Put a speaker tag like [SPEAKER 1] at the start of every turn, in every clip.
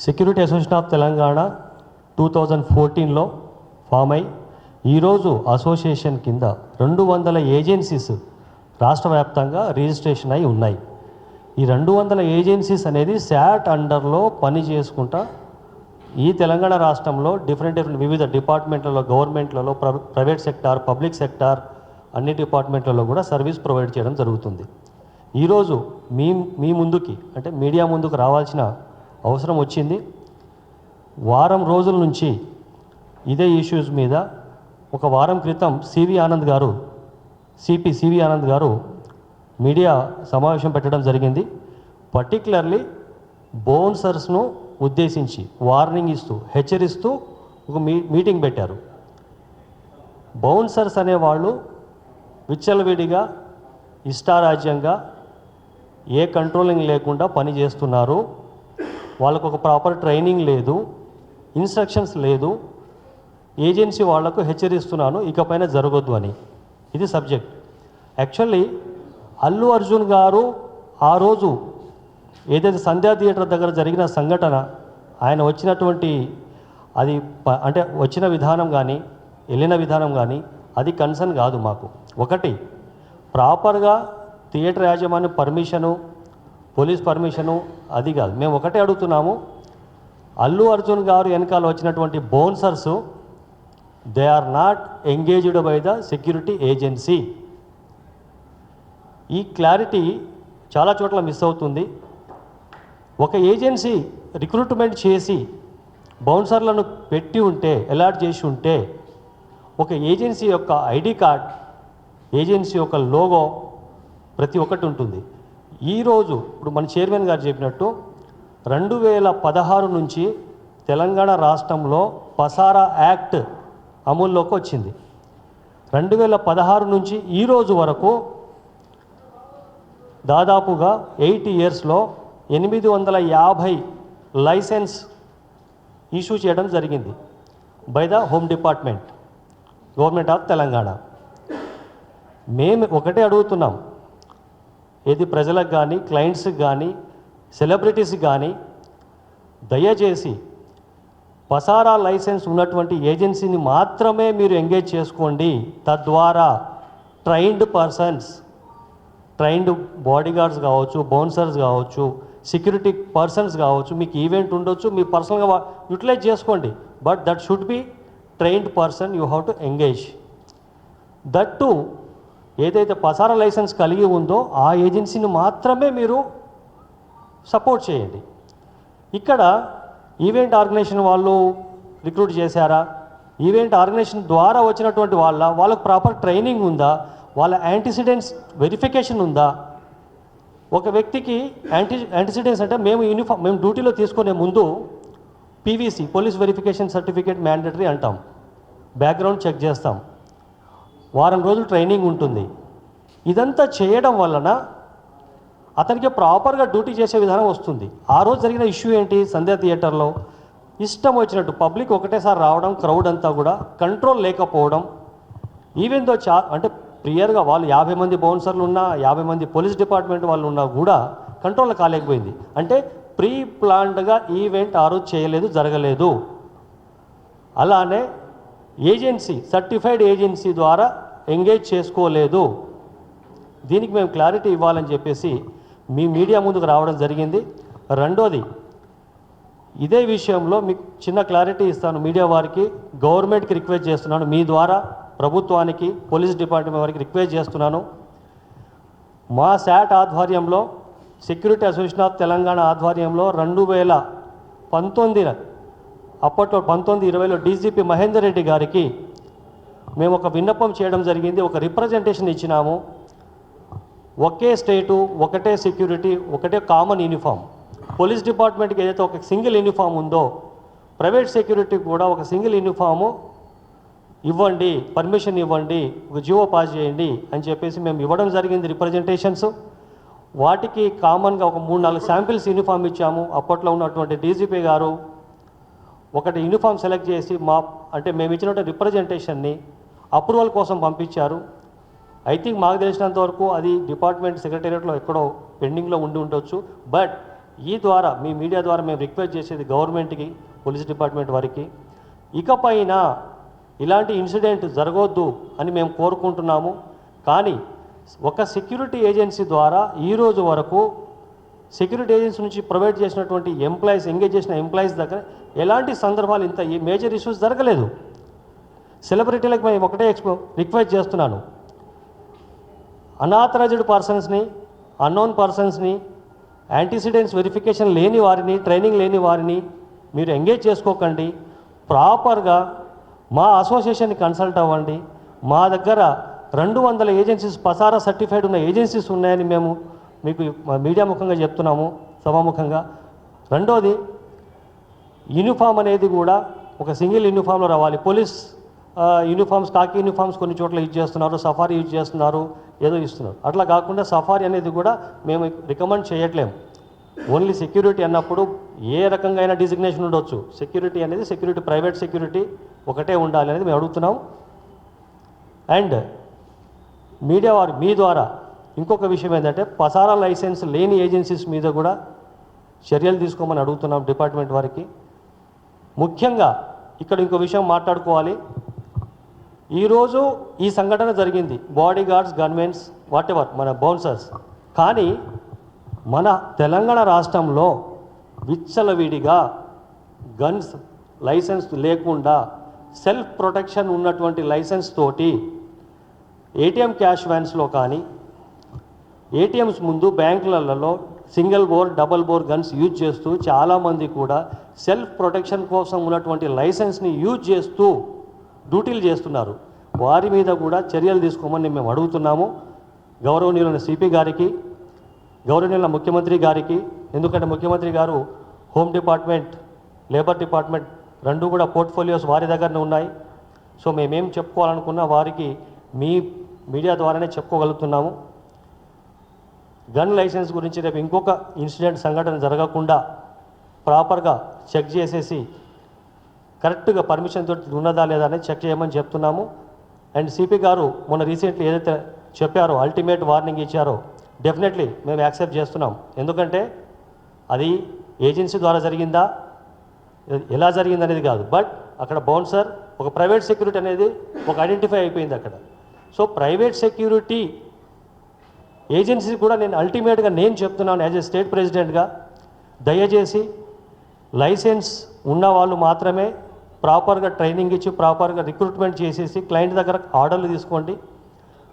[SPEAKER 1] Security association of Telangana 2014లో form అయి ఈరోజు అసోసియేషన్ కింద 200 ఏజెన్సీస్ రాష్ట్ర వ్యాప్తంగా రిజిస్ట్రేషన్ అయి ఉన్నాయి. ఈ 200 ఏజెన్సీస్ అనేది శాట్ అండర్లో పని చేసుకుంటా ఈ తెలంగాణ రాష్ట్రంలో డిఫరెంట్ వివిధ డిపార్ట్మెంట్లలో, గవర్నమెంట్లలో, ప్రైవేట్ సెక్టార్, పబ్లిక్ సెక్టార్ అన్ని డిపార్ట్మెంట్లలో కూడా సర్వీస్ ప్రొవైడ్ చేయడం జరుగుతుంది. ఈరోజు మీ ముందుకి అంటే మీడియా ముందుకు రావాల్సిన అవసరం వచ్చింది. వారం రోజుల నుంచి ఇదే ఇష్యూస్ మీద ఒక వారం క్రితం సివి ఆనంద్ గారు మీడియా సమావేశం పెట్టడం జరిగింది. పర్టికులర్లీ బౌన్సర్స్ను ఉద్దేశించి వార్నింగ్ ఇస్తూ, హెచ్చరిస్తూ ఒక మీటింగ్ పెట్టారు. బౌన్సర్స్ అనేవాళ్ళు విచ్చలవిడిగా ఇష్టారాజ్యంగా ఏ కంట్రోలింగ్ లేకుండా పని చేస్తున్నారు. వాళ్ళకు ఒక ప్రాపర్ ట్రైనింగ్ లేదు, ఇన్స్ట్రక్షన్స్ లేదు. ఏజెన్సీ వాళ్లకు హెచ్చరిస్తున్నాను, ఇకపైన జరగొద్దు అని. ఇది సబ్జెక్ట్. యాక్చువల్లీ అల్లు అర్జున్ గారు ఆ రోజు ఏదైతే సంధ్యా థియేటర్ దగ్గర జరిగిన సంఘటన, ఆయన వచ్చినటువంటి అది అంటే వచ్చిన విధానం కానీ వెళ్ళిన విధానం కానీ అది కన్సర్న్ కాదు మాకు. ఒకటి, ప్రాపర్గా థియేటర్ యాజమాన్యం పర్మిషను, పోలీస్ పర్మిషను అది కాదు. మేము ఒకటే అడుగుతున్నాము, అల్లు అర్జున్ గారు వెనకాల వచ్చినటువంటి bouncers they are not engaged by the security agency. ఈ క్లారిటీ చాలా చోట్ల మిస్ అవుతుంది. ఒక ఏజెన్సీ రిక్రూట్మెంట్ చేసి బౌన్సర్లను పెట్టి ఉంటే, అలాట్ చేసి ఉంటే, ఒక ఏజెన్సీ యొక్క ఐడి కార్డ్, ఏజెన్సీ యొక్క లోగో ప్రతి ఒక్కటి ఉంటుంది. ఈరోజు ఇప్పుడు మన చైర్మన్ గారు చెప్పినట్టు 2016 నుంచి తెలంగాణ రాష్ట్రంలో పసారా యాక్ట్ అమల్లోకి వచ్చింది. 2016 నుంచి ఈరోజు వరకు దాదాపుగా 8 ఇయర్స్లో 850 లైసెన్స్ ఇష్యూ చేయడం జరిగింది by the home department, government of Telangana. మేము ఒకటే అడుగుతున్నాం, ఏది ప్రజలకు కానీ, క్లయింట్స్కి కానీ, సెలబ్రిటీస్కి కానీ, దయచేసి పసారా లైసెన్స్ ఉన్నటువంటి ఏజెన్సీని మాత్రమే మీరు ఎంగేజ్ చేసుకోండి. తద్వారా ట్రైన్డ్ పర్సన్స్, ట్రైన్డ్ బాడీగార్డ్స్ కావచ్చు, బౌన్సర్స్ కావచ్చు, సెక్యూరిటీ పర్సన్స్ కావచ్చు, మీకు ఈవెంట్ ఉండొచ్చు, మీ పర్సనల్గా యూటిలైజ్ చేసుకోండి. But that should be trained person, you have to engage. That to ఏదైతే పసారా లైసెన్స్ కలిగి ఉందో ఆ ఏజెన్సీని మాత్రమే మీరు సపోర్ట్ చేయండి. ఇక్కడ ఈవెంట్ ఆర్గనైజేషన్ వాళ్ళు రిక్రూట్ చేశారా, ఈవెంట్ ఆర్గనైజేషన్ ద్వారా వచ్చినటువంటి వాళ్ళకు ప్రాపర్ ట్రైనింగ్ ఉందా, వాళ్ళ యాంటిసిడెంట్స్ వెరిఫికేషన్ ఉందా? ఒక వ్యక్తికి యాంటిసిడెంట్స్ అంటే మేము డ్యూటీలో తీసుకునే ముందు PVC, police verification certificate mandatory అంటాం. బ్యాక్గ్రౌండ్ చెక్ చేస్తాం, వారం రోజులు ట్రైనింగ్ ఉంటుంది. ఇదంతా చేయడం వలన అతనికి ప్రాపర్గా డ్యూటీ చేసే విధానం వస్తుంది. ఆ రోజు జరిగిన ఇష్యూ ఏంటి, సంధ్యా థియేటర్లో ఇష్టం వచ్చినట్టు పబ్లిక్ ఒకటేసారి రావడం, క్రౌడ్ అంతా కూడా కంట్రోల్ లేకపోవడం. ఈవెన్ దో అంటే ప్రియర్గా వాళ్ళు 50 మంది బౌన్సర్లు ఉన్నా, 50 మంది పోలీస్ డిపార్ట్మెంట్ వాళ్ళు ఉన్నా కూడా కంట్రోల్ కాలేకపోయింది. అంటే ప్రీ ప్లాన్డ్గా ఈవెంట్ ఆ రోజు చేయలేదు, జరగలేదు. అలానే ఏజెన్సీ, సర్టిఫైడ్ ఏజెన్సీ ద్వారా ఎంగేజ్ చేసుకోలేదు. దీనికి మేము క్లారిటీ ఇవ్వాలని చెప్పేసి మీ మీడియా ముందుకు రావడం జరిగింది. రెండోది, ఇదే విషయంలో మీకు చిన్న క్లారిటీ ఇస్తాను. మీడియా వారికి, గవర్నమెంట్కి రిక్వెస్ట్ చేస్తున్నాను, మీ ద్వారా ప్రభుత్వానికి, పోలీస్ డిపార్ట్మెంట్ వారికి రిక్వెస్ట్ చేస్తున్నాను. మా శాట్ ఆధ్వర్యంలో, సెక్యూరిటీ అసోసియేషన్ ఆఫ్ తెలంగాణ ఆధ్వర్యంలో 2019 అప్పట్లో 19-20లో డీజీపీ మహేందర్ రెడ్డి గారికి మేము ఒక విన్నపం చేయడం జరిగింది, ఒక రిప్రజెంటేషన్ ఇచ్చినాము. ఒకే స్టేటు, ఒకటే సెక్యూరిటీ, ఒకటే కామన్ యూనిఫామ్. పోలీస్ డిపార్ట్మెంట్కి ఏదైతే ఒక సింగిల్ యూనిఫామ్ ఉందో, ప్రైవేట్ సెక్యూరిటీకి కూడా ఒక సింగిల్ యూనిఫాము ఇవ్వండి, పర్మిషన్ ఇవ్వండి, ఒక జియో పాస్ చేయండి అని చెప్పేసి మేము ఇవ్వడం జరిగింది రిప్రజెంటేషన్స్. వాటికి కామన్గా ఒక 3-4 శాంపిల్స్ యూనిఫామ్ ఇచ్చాము. అప్పట్లో ఉన్నటువంటి డీజీపీ గారు ఒకటి యూనిఫామ్ సెలెక్ట్ చేసి అంటే మేము ఇచ్చినటువంటి రిప్రజెంటేషన్ని అప్రూవల్ కోసం పంపించారు. ఐ థింక్ మాకు తెలిసినంత వరకు అది డిపార్ట్మెంట్ సెక్రటేరియట్లో ఎక్కడో పెండింగ్లో ఉండి ఉండొచ్చు. బట్ ఈ ద్వారా మీ మీడియా ద్వారా మేము రిక్వెస్ట్ చేసేది గవర్నమెంట్కి, పోలీస్ డిపార్ట్మెంట్ వారికి, ఇకపైన ఇలాంటి ఇన్సిడెంట్ జరగొద్దు అని మేము కోరుకుంటున్నాము. కానీ ఒక సెక్యూరిటీ ఏజెన్సీ ద్వారా ఈరోజు వరకు సెక్యూరిటీ ఏజెన్సీ నుంచి ప్రొవైడ్ చేసినటువంటి ఎంప్లాయీస్, ఎంగేజ్ చేసిన ఎంప్లాయీస్ దగ్గర ఎలాంటి సందర్భాలు ఇంత మేజర్ ఇష్యూస్ జరగలేదు. సెలబ్రిటీలకు మేము ఒకటే రిక్వెస్ట్ చేస్తున్నాను, అన్ఆథరైజ్డ్ పర్సన్స్ని, అన్నోన్ పర్సన్స్ని, యాంటీసిడెంట్స్ వెరిఫికేషన్ లేని వారిని, ట్రైనింగ్ లేని వారిని మీరు ఎంగేజ్ చేసుకోకండి. ప్రాపర్గా మా అసోసియేషన్ని కన్సల్ట్ అవ్వండి. మా దగ్గర 200 ఏజెన్సీస్ పసారా సర్టిఫైడ్ ఉన్న ఏజెన్సీస్ ఉన్నాయని మేము మీకు మీడియా ముఖంగా చెప్తున్నాము, సభాముఖంగా. రెండోది, యూనిఫామ్ అనేది కూడా ఒక సింగిల్ యూనిఫామ్లో రావాలి. పోలీస్ యూనిఫామ్స్, కాకి యూనిఫామ్స్ కొన్ని చోట్ల యూజ్ చేస్తున్నారు, సఫారీ యూజ్ చేస్తున్నారు, ఏదో ఇస్తున్నారు. అట్లా కాకుండా సఫారీ అనేది కూడా మేము రికమెండ్ చేయట్లేము. ఓన్లీ సెక్యూరిటీ అన్నప్పుడు ఏ రకంగా అయినా డిజిగ్నేషన్ ఉండొచ్చు. సెక్యూరిటీ అనేది సెక్యూరిటీ, ప్రైవేట్ సెక్యూరిటీ ఒకటే ఉండాలి అనేది మేము అడుగుతున్నాం. అండ్ మీడియా వారు మీ ద్వారా ఇంకొక విషయం ఏంటంటే, పసారా లైసెన్స్ లేని ఏజెన్సీస్ మీద కూడా చర్యలు తీసుకోమని అడుగుతున్నాం డిపార్ట్మెంట్ వారికి. ముఖ్యంగా ఇక్కడ ఇంకో విషయం మాట్లాడుకోవాలి. ఈరోజు ఈ సంఘటన జరిగింది, బాడీ గార్డ్స్, గన్మెన్స్, వాటెవర్, మన బౌన్సర్స్. కానీ మన తెలంగాణ రాష్ట్రంలో విచ్చలవిడిగా గన్స్ లైసెన్స్ లేకుండా సెల్ఫ్ ప్రొటెక్షన్ ఉన్నటువంటి లైసెన్స్ తోటి ఏటీఎం క్యాష్ వ్యాన్స్లో కానీ, ఏటీఎంస్ ముందు బ్యాంకులలో single bore, double bore guns use చేస్తూ చాలామంది కూడా సెల్ఫ్ ప్రొటెక్షన్ కోసం ఉన్నటువంటి లైసెన్స్ని యూజ్ చేస్తూ డ్యూటీలు చేస్తున్నారు. వారి మీద కూడా చర్యలు తీసుకోమని మేము అడుగుతున్నాము. గౌరవనీయులైన సిపి గారికి, గౌరవనీయులైన ముఖ్యమంత్రి గారికి. ఎందుకంటే ముఖ్యమంత్రి గారు హోమ్ డిపార్ట్మెంట్, లేబర్ డిపార్ట్మెంట్ రెండు కూడా పోర్ట్ఫోలియోస్ వారి దగ్గరనే ఉన్నాయి. సో మేమేం చెప్పుకోవాలనుకున్నా వారికి మీ మీడియా ద్వారానే చెప్పుకోగలుగుతున్నాము. గన్ లైసెన్స్ గురించి రేపు ఇంకొక ఇన్సిడెంట్, సంఘటన జరగకుండా ప్రాపర్గా చెక్ చేసేసి కరెక్ట్గా పర్మిషన్ తోటి ఉన్నదా లేదా అనేది చెక్ చేయమని చెప్తున్నాము. అండ్ సిపి గారు మొన్న రీసెంట్లీ ఏదైతే చెప్పారో, అల్టిమేట్ వార్నింగ్ ఇచ్చారో, డెఫినెట్లీ మేము యాక్సెప్ట్ చేస్తున్నాం. ఎందుకంటే అది ఏజెన్సీ ద్వారా జరిగిందా, ఎలా జరిగింది అనేది కాదు, బట్ అక్కడ బౌన్సర్, ఒక ప్రైవేట్ సెక్యూరిటీ అనేది ఒక ఐడెంటిఫై అయిపోయింది అక్కడ. సో ప్రైవేట్ సెక్యూరిటీ ఏజెన్సీ కూడా నేను అల్టిమేట్గా నేను చెప్తున్నాను యాజ్ ఏ స్టేట్ ప్రెసిడెంట్గా, దయచేసి లైసెన్స్ ఉన్న వాళ్ళు మాత్రమే ప్రాపర్గా ట్రైనింగ్ ఇచ్చి ప్రాపర్గా రిక్రూట్మెంట్ చేసేసి క్లయింట్ దగ్గర ఆర్డర్లు తీసుకోండి.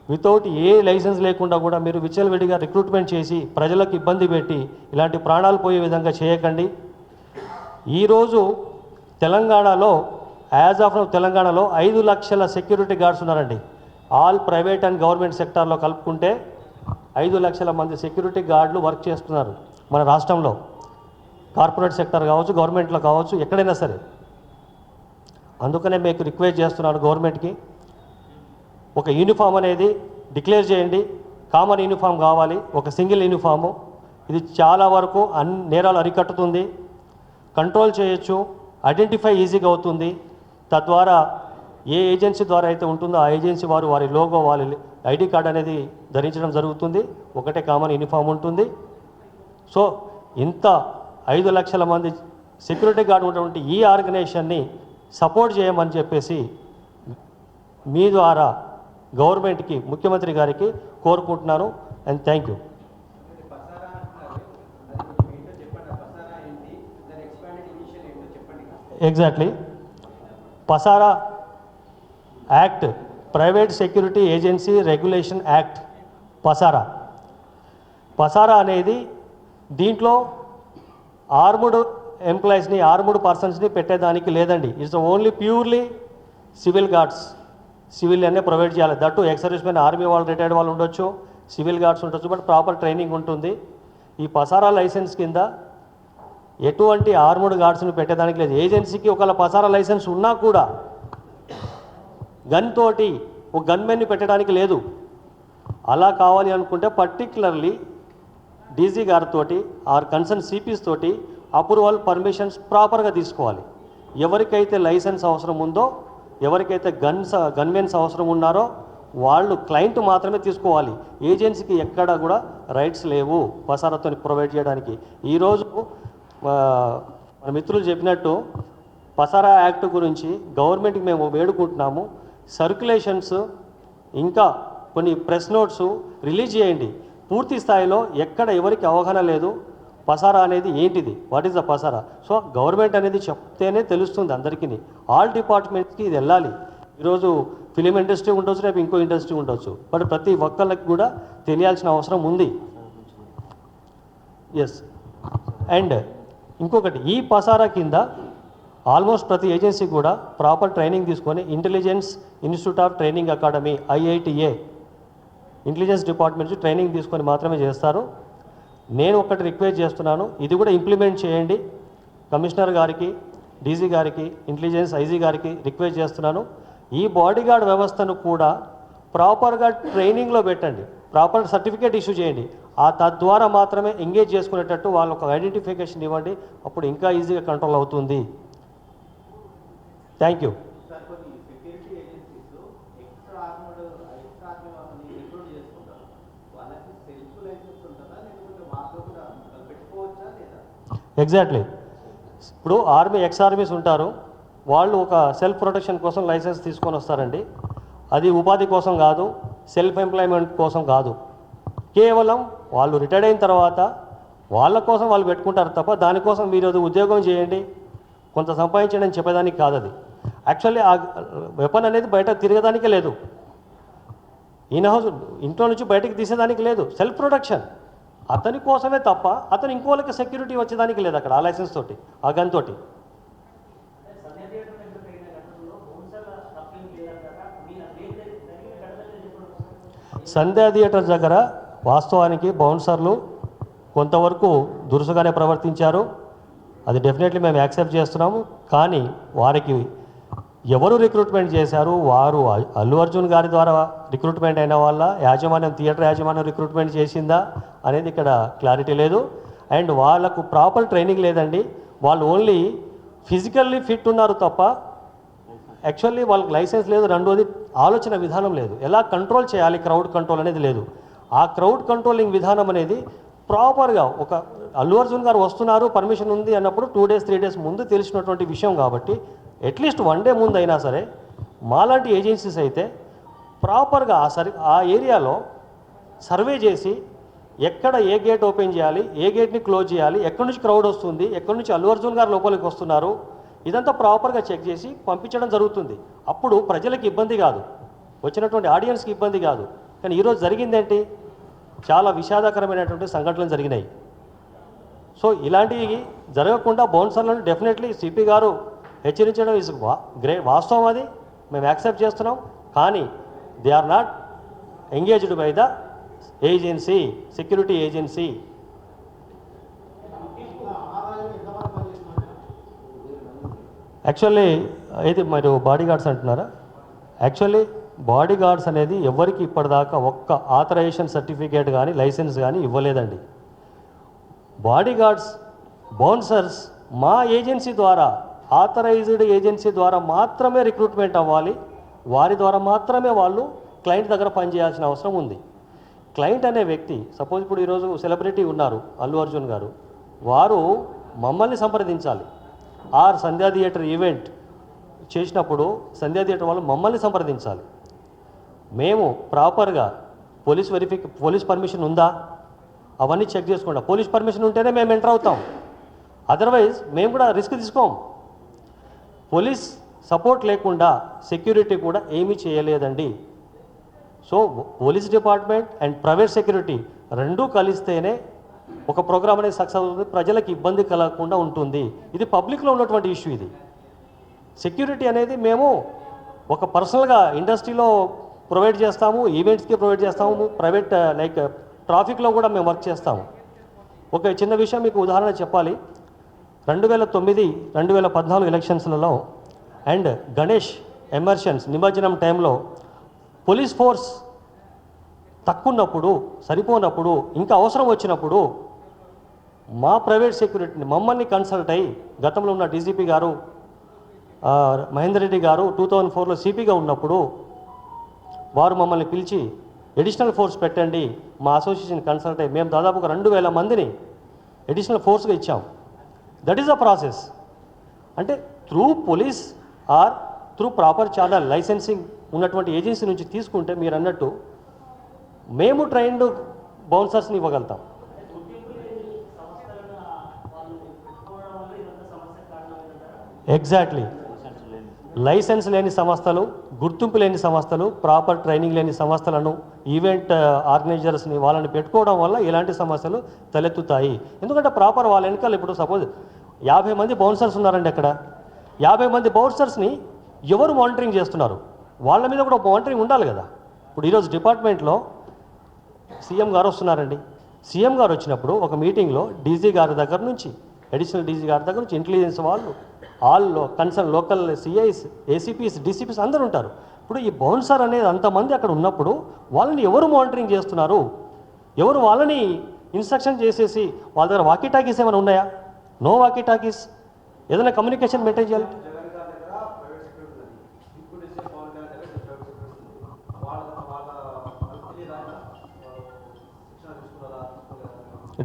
[SPEAKER 1] వితౌట్ ఏ లైసెన్స్ లేకుండా కూడా మీరు విచ్చలవిడిగా రిక్రూట్మెంట్ చేసి ప్రజలకు ఇబ్బంది పెట్టి ఇలాంటి ప్రాణాలు పోయే విధంగా చేయకండి. ఈరోజు తెలంగాణలో, యాజ్ ఆఫ్ తెలంగాణలో 5 లక్షల సెక్యూరిటీ గార్డ్స్ ఉన్నారండి. ఆల్ ప్రైవేట్ అండ్ గవర్నమెంట్ సెక్టార్లో కలుపుకుంటే 5 లక్షల మంది సెక్యూరిటీ గార్డులు వర్క్ చేస్తున్నారు మన రాష్ట్రంలో. కార్పొరేట్ సెక్టర్ కావచ్చు, గవర్నమెంట్లో కావచ్చు, ఎక్కడైనా సరే. అందుకనే మీకు రిక్వెస్ట్ చేస్తున్నాను గవర్నమెంట్కి, ఒక యూనిఫామ్ అనేది డిక్లేర్ చేయండి. కామన్ యూనిఫామ్ కావాలి, ఒక సింగిల్ యూనిఫాము. ఇది చాలా వరకు నేరాలు అరికట్టుతుంది, కంట్రోల్ చేయొచ్చు, ఐడెంటిఫై ఈజీగా అవుతుంది. తద్వారా ఏ ఏజెన్సీ ద్వారా అయితే ఉంటుందో ఆ ఏజెన్సీ వారు వారి లోగో, వారి ఐడి కార్డ్ అనేది ధరించడం జరుగుతుంది. ఒకటే కామన్ యూనిఫామ్ ఉంటుంది. సో ఇంత 5 లక్షల మంది సెక్యూరిటీ గార్డ్ ఉన్నటువంటి ఈ ఆర్గనైజేషన్ని సపోర్ట్ చేయమని చెప్పేసి మీ ద్వారా గవర్నమెంట్కి, ముఖ్యమంత్రి గారికి కోరుకుంటున్నాను. And thank you. Exactly, పసారా act, private security agency regulation act, పసారా అనేది దీంట్లో ఆర్ముడ్ ఎంప్లాయీస్ని, ఆర్ముడ్ పర్సన్స్ని పెట్టేదానికి లేదండి. It's only purely civil guards, civil అనే ప్రొవైడ్ చేయాలి. That ex service men, army వాళ్ళు, రిటైర్డ్ వాళ్ళు ఉండొచ్చు, సివిల్ గార్డ్స్ ఉండొచ్చు, బట్ ప్రాపర్ ట్రైనింగ్ ఉంటుంది. ఈ పసారా లైసెన్స్ కింద ఎటువంటి ఆర్ముడ్ గార్డ్స్ని పెట్టేదానికి లేదు. ఏజెన్సీకి ఒకవేళ పసారా లైసెన్స్ ఉన్నా కూడా గన్ తోటి ఒక గన్మెన్ని పెట్టడానికి లేదు. అలా కావాలి అనుకుంటే పర్టికులర్లీ డీజీ గారితో ఆర్ కన్సర్న్ సిపిస్ తోటి అప్రూవల్, పర్మిషన్స్ ప్రాపర్గా తీసుకోవాలి. ఎవరికైతే లైసెన్స్ అవసరం ఉందో, ఎవరికైతే గన్మెన్స్ అవసరం ఉన్నారో వాళ్ళు క్లయింట్ మాత్రమే తీసుకోవాలి. ఏజెన్సీకి ఎక్కడ కూడా రైట్స్ లేవు పసారాతో ప్రొవైడ్ చేయడానికి. ఈరోజు మన మిత్రులు చెప్పినట్టు పసారా యాక్ట్ గురించి గవర్నమెంట్కి మేము వేడుకుంటున్నాము. సర్క్యులేషన్స్ ఇంకా కొన్ని ప్రెస్ నోట్స్ రిలీజ్ చేయండి. పూర్తి స్థాయిలో ఎక్కడ ఎవరికి అవగాహన లేదు పసారా అనేది ఏంటిది, what is the పసారా. So government అనేది చెప్తేనే తెలుస్తుంది అందరికీ. ఆల్ డిపార్ట్మెంట్స్కి ఇది వెళ్ళాలి. ఈరోజు ఫిలిం ఇండస్ట్రీ ఉండొచ్చు, రేపు ఇంకో ఇండస్ట్రీ ఉండొచ్చు, బట్ ప్రతి ఒక్కళ్ళకి కూడా తెలియాల్సిన అవసరం ఉంది. ఎస్. అండ్ ఇంకొకటి, ఈ పసారా కింద ఆల్మోస్ట్ ప్రతి ఏజెన్సీ కూడా ప్రాపర్ ట్రైనింగ్ తీసుకొని intelligence institute of training academy IITA intelligence department నుంచి ట్రైనింగ్ తీసుకొని మాత్రమే చేస్తారు. నేను ఒకటి రిక్వెస్ట్ చేస్తున్నాను, ఇది కూడా ఇంప్లిమెంట్ చేయండి. కమిషనర్ గారికి, డీజీ గారికి, ఇంటెలిజెన్స్ ఐజీ గారికి రిక్వెస్ట్ చేస్తున్నాను. ఈ బాడీగార్డ్ వ్యవస్థను కూడా ప్రాపర్గా ట్రైనింగ్లో పెట్టండి, ప్రాపర్ సర్టిఫికేట్ ఇష్యూ చేయండి. తద్వారా మాత్రమే ఎంగేజ్ చేసుకునేటట్టు వాళ్ళకు ఒక ఐడెంటిఫికేషన్ ఇవ్వండి. అప్పుడు ఇంకా ఈజీగా కంట్రోల్ అవుతుంది. Thank you. ఎగ్జాక్ట్లీ. ఇప్పుడు ఎక్స్ ఆర్మీస్ ఉంటారు, వాళ్ళు ఒక సెల్ఫ్ ప్రొటెక్షన్ కోసం లైసెన్స్ తీసుకొని వస్తారండి. అది ఉపాధి కోసం కాదు, సెల్ఫ్ ఎంప్లాయ్మెంట్ కోసం కాదు, కేవలం వాళ్ళు రిటైర్డ్ అయిన తర్వాత వాళ్ళ కోసం వాళ్ళు పెట్టుకుంటారు తప్ప దానికోసం మీరు ఉద్యోగం చేయండి కొంత సంపాదించండి అని చెప్పేదానికి కాదు. అది యాక్చువల్లీ ఆ వెపన్ అనేది బయట తిరగదానికే లేదు, ఇంట్లో నుంచి బయటకు తీసేదానికి లేదు. సెల్ఫ్ ప్రొటెక్షన్ అతని కోసమే తప్ప అతను ఇంకోళ్ళకి సెక్యూరిటీ వచ్చేదానికి లేదు అక్కడ ఆ లైసెన్స్ తోటి, ఆ గన్ తోటి. సంధ్యా థియేటర్ దగ్గర వాస్తవానికి బౌన్సర్లు కొంతవరకు దురుసుగానే ప్రవర్తించారు. అది డెఫినెట్లీ మేము యాక్సెప్ట్ చేస్తున్నాము. కానీ వారికి ఎవరు రిక్రూట్మెంట్ చేశారు, వారు అల్లు అర్జున్ గారి ద్వారా రిక్రూట్మెంట్ అయిన వాళ్ళ యాజమాన్యం, థియేటర్ యాజమాన్యం రిక్రూట్మెంట్ చేసిందా అనేది ఇక్కడ క్లారిటీ లేదు. అండ్ వాళ్ళకు ప్రాపర్ ట్రైనింగ్ లేదండి. వాళ్ళు ఓన్లీ ఫిజికల్లీ ఫిట్ ఉన్నారు తప్ప యాక్చువల్లీ వాళ్ళకి లైసెన్స్ లేదు. రెండోది ఆలోచన విధానం లేదు, ఎలా కంట్రోల్ చేయాలి, క్రౌడ్ కంట్రోల్ అనేది లేదు. ఆ క్రౌడ్ కంట్రోలింగ్ విధానం అనేది ప్రాపర్గా ఒక అల్లు అర్జున్ గారు వస్తున్నారు, పర్మిషన్ ఉంది అన్నప్పుడు 2 days 3 days ముందు తెలిసినటువంటి విషయం కాబట్టి అట్లీస్ట్ 1 day ముందు అయినా సరే మాలాంటి ఏజెన్సీస్ అయితే ప్రాపర్గా ఆ ఏరియాలో సర్వే చేసి ఎక్కడ ఏ గేట్ ఓపెన్ చేయాలి, ఏ గేట్ని క్లోజ్ చేయాలి, ఎక్కడి నుంచి క్రౌడ్ వస్తుంది, ఎక్కడి నుంచి అల్లు అర్జున్ గారు లోపలికి వస్తున్నారు, ఇదంతా ప్రాపర్గా చెక్ చేసి పంపించడం జరుగుతుంది. అప్పుడు ప్రజలకు ఇబ్బంది కాదు, వచ్చినటువంటి ఆడియన్స్కి ఇబ్బంది కాదు. కానీ ఈరోజు జరిగిందేంటి, చాలా విషాదకరమైనటువంటి సంఘటనలు జరిగినాయి. సో ఇలాంటివి జరగకుండా బౌన్సర్లను డెఫినెట్లీ సిపి గారు హెచ్చరించడం ఇస్ వాస్తవం, అది మేము యాక్సెప్ట్ చేస్తున్నాం. కానీ they are not engaged by the agency, security agency. Actually అయితే మీరు బాడీ గార్డ్స్ అంటున్నారా? యాక్చువల్లీ బాడీ గార్డ్స్ అనేది ఎవరికి ఇప్పటిదాకా ఒక్క ఆథరైజేషన్ సర్టిఫికేట్ కానీ లైసెన్స్ కానీ ఇవ్వలేదండి. బాడీ గార్డ్స్, బౌన్సర్స్ మా ఏజెన్సీ ద్వారా, ఆథరైజ్డ్ ఏజెన్సీ ద్వారా మాత్రమే రిక్రూట్మెంట్ అవ్వాలి. వారి ద్వారా మాత్రమే వాళ్ళు క్లయింట్ దగ్గర పనిచేయాల్సిన అవసరం ఉంది. క్లయింట్ అనే వ్యక్తి, సపోజ్ ఇప్పుడు ఈరోజు సెలబ్రిటీ ఉన్నారు అల్లు అర్జున్ గారు, వారు మమ్మల్ని సంప్రదించాలి. సంధ్యా థియేటర్ ఈవెంట్ చేసినప్పుడు సంధ్యా థియేటర్ వాళ్ళు మమ్మల్ని సంప్రదించాలి. మేము ప్రాపర్గా పోలీస్ పర్మిషన్ ఉందా అవన్నీ చెక్ చేసుకుంటాం. పోలీస్ పర్మిషన్ ఉంటేనే మేము ఎంటర్ అవుతాం, అదర్వైజ్ మేము కూడా రిస్క్ తీసుకోం. పోలీస్ సపోర్ట్ లేకుండా సెక్యూరిటీ కూడా ఏమీ చేయలేదండి. So police department and private security రెండూ కలిస్తేనే ఒక ప్రోగ్రామ్ అనేది సక్సెస్ అవుతుంది, ప్రజలకు ఇబ్బంది కలగకుండా ఉంటుంది. ఇది పబ్లిక్లో ఉన్నటువంటి ఇష్యూ. ఇది సెక్యూరిటీ అనేది మేము ఒక పర్సనల్గా ఇండస్ట్రీలో ప్రొవైడ్ చేస్తాము, ఈవెంట్స్కి ప్రొవైడ్ చేస్తాము, ప్రైవేట్ లైక్ ట్రాఫిక్లో కూడా మేము వర్క్ చేస్తాము. ఒక చిన్న విషయం మీకు ఉదాహరణ చెప్పాలి. 2009, 2014 ఎలక్షన్స్లలో అండ్ గణేష్ ఎమర్షన్స్ నిమజ్జనం టైంలో పోలీస్ ఫోర్స్ తక్కువ ఉన్నప్పుడు, సరిపోనప్పుడు, ఇంకా అవసరం వచ్చినప్పుడు మా ప్రైవేట్ సెక్యూరిటీని మమ్మల్ని కన్సల్ట్ అయ్యి, గతంలో ఉన్న డీజీపీ గారు మహేందర్ రెడ్డి గారు 2004లో సిపిగా ఉన్నప్పుడు వారు మమ్మల్ని పిలిచి అడిషనల్ ఫోర్స్ పెట్టండి, మా అసోసియేషన్ కన్సల్ట్ అయ్యి మేము దాదాపు ఒక 2000 మందిని అడిషనల్ ఫోర్స్గా ఇచ్చాం. That is the process. అంటే through police or through proper channel licensing ఉన్నటువంటి ఏజెన్సీ నుంచి తీసుకుంటే మీరు అన్నట్టు మేము ట్రైన్డ్ బౌన్సర్స్ని ఇవ్వగలుగుతాం. ఎగ్జాక్ట్లీ. లైసెన్స్ లేని సంస్థలు, గుర్తింపు లేని సంస్థలు, ప్రాపర్ ట్రైనింగ్ లేని సంస్థలను, ఈవెంట్ ఆర్గనైజర్స్ని వాళ్ళని పెట్టుకోవడం వల్ల ఇలాంటి సమస్యలు తలెత్తుతాయి. ఎందుకంటే ప్రాపర్ వాళ్ళ వెనకాల ఇప్పుడు సపోజ్ 50 మంది బౌన్సర్స్ ఉన్నారండి అక్కడ. 50 మంది బౌన్సర్స్ని ఎవరు మానిటరింగ్ చేస్తున్నారు? వాళ్ళ మీద కూడా మానిటరింగ్ ఉండాలి కదా. ఇప్పుడు ఈరోజు డిపార్ట్మెంట్లో సీఎం గారు వస్తున్నారండి. సీఎం గారు వచ్చినప్పుడు ఒక మీటింగ్లో డీజీ గారి దగ్గర నుంచి, అడిషనల్ డీజీ గారి దగ్గర నుంచి ఇంటెలిజెన్స్ వాళ్ళు, all concern local CIs, ACPs, DCPs అందరూ ఉంటారు. ఇప్పుడు ఈ బౌన్సర్ అనేది అంతమంది అక్కడ ఉన్నప్పుడు వాళ్ళని ఎవరు మానిటరింగ్ చేస్తున్నారు? ఎవరు వాళ్ళని ఇన్స్ట్రక్షన్ చేసేసి వాళ్ళ దగ్గర వాకీ టాకీస్ ఏమైనా ఉన్నాయా? No walkie talkies. ఏదైనా కమ్యూనికేషన్ మెయింటైన్ చేయాలి.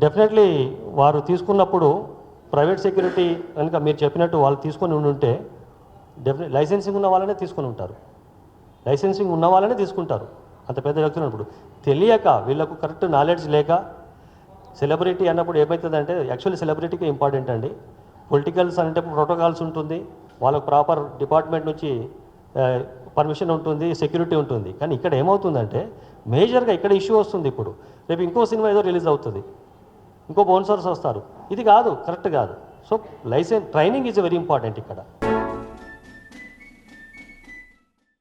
[SPEAKER 1] డెఫినెట్లీ వారు తీసుకున్నప్పుడు ప్రైవేట్ సెక్యూరిటీ కనుక మీరు చెప్పినట్టు వాళ్ళు తీసుకొని ఉంటే డెఫినెట్ లైసెన్సింగ్ ఉన్న వాళ్ళనే తీసుకొని ఉంటారు. లైసెన్సింగ్ ఉన్న వాళ్ళనే తీసుకుంటారు. అంత పెద్ద వ్యక్తులు ఉన్నప్పుడు తెలియక వీళ్ళకు కరెక్ట్ నాలెడ్జ్ లేక సెలబ్రిటీ అన్నప్పుడు ఏమవుతుందంటే యాక్చువల్లీ సెలబ్రిటీకి ఇంపార్టెంట్ అండి. పొలిటికల్స్ అంటే ప్రోటోకాల్స్ ఉంటుంది, వాళ్ళకు ప్రాపర్ డిపార్ట్మెంట్ నుంచి పర్మిషన్ ఉంటుంది, సెక్యూరిటీ ఉంటుంది. కానీ ఇక్కడ ఏమవుతుందంటే మేజర్గా ఇక్కడ ఇష్యూ వస్తుంది. ఇప్పుడు రేపు ఇంకో సినిమా ఏదో రిలీజ్ అవుతుంది, ఇంకో బౌన్సర్స్ వస్తారు. ఇది కాదు, కరెక్ట్ కాదు. So licence training is very important ఇక్కడ.